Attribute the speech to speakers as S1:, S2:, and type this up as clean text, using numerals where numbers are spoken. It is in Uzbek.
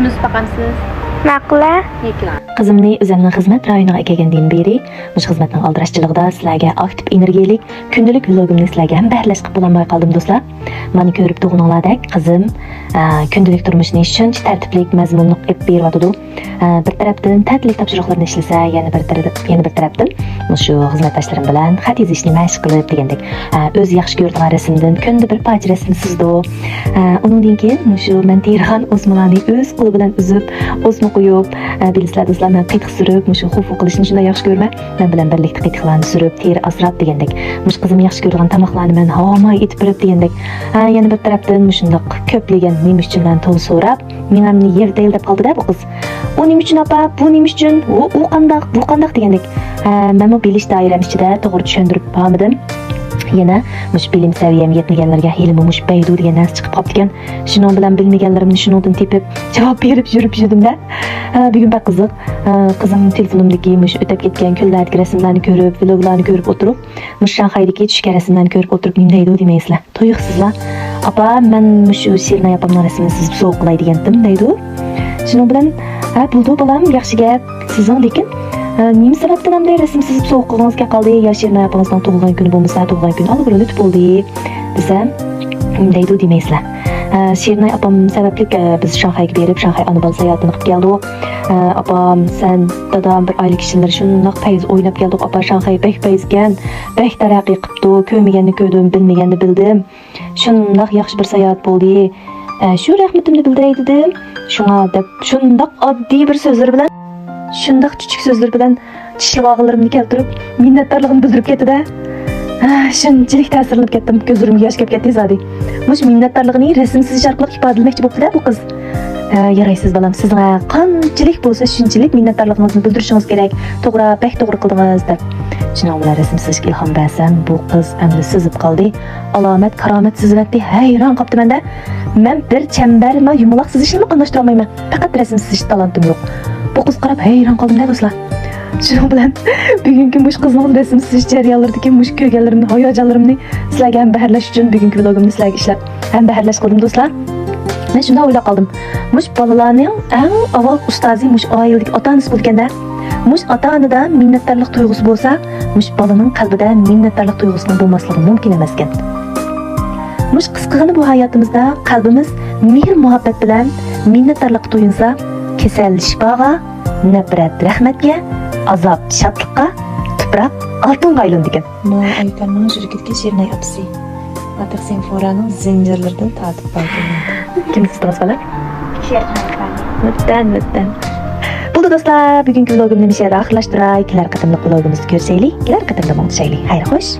S1: Tunus bakamsiz.
S2: Maqla.
S3: Qizimni o'zimning xizmat rayoniga kelgandan beri mush xizmatning aldirashchiligida sizlarga aktiv energiyalik kundalik vlogimni sizlarga ham bahlash qilib bo'lmay qoldim do'stlar. Meni ko'rib turganinglardek qizim kundalik turmushni shuncha tartiblik mazmunli qilib beryotdi. Bir tarafdan ta'tillik topshiriqlarini ishlasa, yana bir tarafdan shu xizmatdoshlarim bilan xat yozishni mashq qilib degandek o'z yaxshi ko'rgan rasmdan kunda bir parcha rasm sizdi. Undan keyin shu men tergan o'smalarni o'z qo'li bilan uzib, o'sma qo'yib, bilasizlar do'stlar, men qiytiq surib, shu xufu qilishni shunday yaxshi ko'rman. Men bilan birlikda qiytiqlarni surib, teri asrab degandek. Mush qizim yaxshi ko'rgan tamoqlarni men hamma etib berib degandek. Yana bir tarafdan shundoq ko'plagan nima uchun to'g'ri so'rab, menamni yerda deb qoldi-da bu qiz. U nima uchun apa, bu nima uchun, u qandaq, bu qandaq degandek. Men bu bilish doiram ichida to'g'ri tushuntirib bo'lmadim. Yana mush bilim saviyam yetmaganlarga hilm mush baydu degan narsa chiqib qoptikan. Shuning bilan bilmaganlarimni shundan tepib javob berib yuribdim-da. Bugun bak qiziq, qizim telefonimdagi mush o'tib ketgan kunlardagi rasmlarni ko'rib, vloglarni ko'rib o'tirib, mush Shanxaydagi tushgan rasmlarni ko'rib o'tirib, nima deydi demaysizlar. To'yiqsizlar. Apa, men mush Shirna yapamning rasmini siz so'q qilay degandim deydi. Shuning bilan, buldu balam yaxshi gap, sizning lekin nima sababdan bunday rasm sizib so'q qilganingizga qoldi? Ya Shirna yapamizning tug'ilgan kuni bo'lmasa, tug'ilgan kuni olib o'tib bo'ldi desam, deydi demaysizlar. Shirna apam sababli biz Shanxayga berib, Shanxay ana bola sayohatini qilib keldik. Apam sen dadam bir oylik ishlar shundoq payz o'ynab keldik. Apa Shanxay bek payzgan, bek taraqqiy qilibdi. Ko'rmaganni ko'rdim, bilmaganni bildim. Shundoq yaxshi bir sayohat bo'ldi. Shu rahmatimni bildiray dedim. Shunga deb shundoq oddiy bir so'zlar bilan, shundoq kichik so'zlar bilan tishlab og'illarimni keltirib, minnatdorligimni bildirib ketdi-da. Shunchalik ta'sirlanib ketdim, ko'zlarimga yosh kelib ketdi zodi. Mush minnatdorligini rasmsiz orqali ifodalamoqchi bo'ldi-da bu qiz. Yaraysiz balam, sizga qanchalik bo'lsa shunchalik minnatdorligingizni bildirishingiz kerak. To'g'ri, bek to'g'ri qildingiz deb. Shuning bilan rasmsiz ilhom bersam, bu qiz endi sizib qoldi. Alomat, karomat sizvatdi, hayron qoldim menda. Men bir chambar ma yumaloq sizishni qilishni olmayman. Faqat rasmsiz talantim yo'q. Bu qiz qarab hayron qoldim-da do'stlar. Shuning bilan bugungi mush qizning rasmsiz jarayonlaridagi mush ko'rganlarimni, hayojonlarimni sizlarga ham bahrlash uchun bugungi vlogimni sizlarga ishlab ham bahrlash qildim do'stlar. Men shunday o'ylab qoldim. Mush bolalarning eng avval ustozi mush oiladagi ota-onasi bo'lganda, mush ota-onada minnatdorlik tuyg'usi bo'lsa, mush bolaning qalbida minnatdorlik tuyg'usining bo'lmasligi mumkin emas ekan. Mush qisqagina bu hayotimizda qalbimiz mehr-muhabbat bilan minnatdorlik tuyunsa, kasal shifoga, nafrat rahmatga, azob shodlikqa, tuproq oltinga aylandi ekan.
S4: No aytanning shirkatga Shirnay apsi. Atiq Senforaning zanjirlaridan tatib qolgan.
S3: Kimsiz tasavvurlar?
S1: Shirnay.
S3: Mutdan. Bo'ldi do'stlar, bugungi vlogimni nima oxirlashtiray. Kelar qatimliq vlogimizni ko'raylik, kelar qatimda bo'lishaylik. Xayr, xo'sh.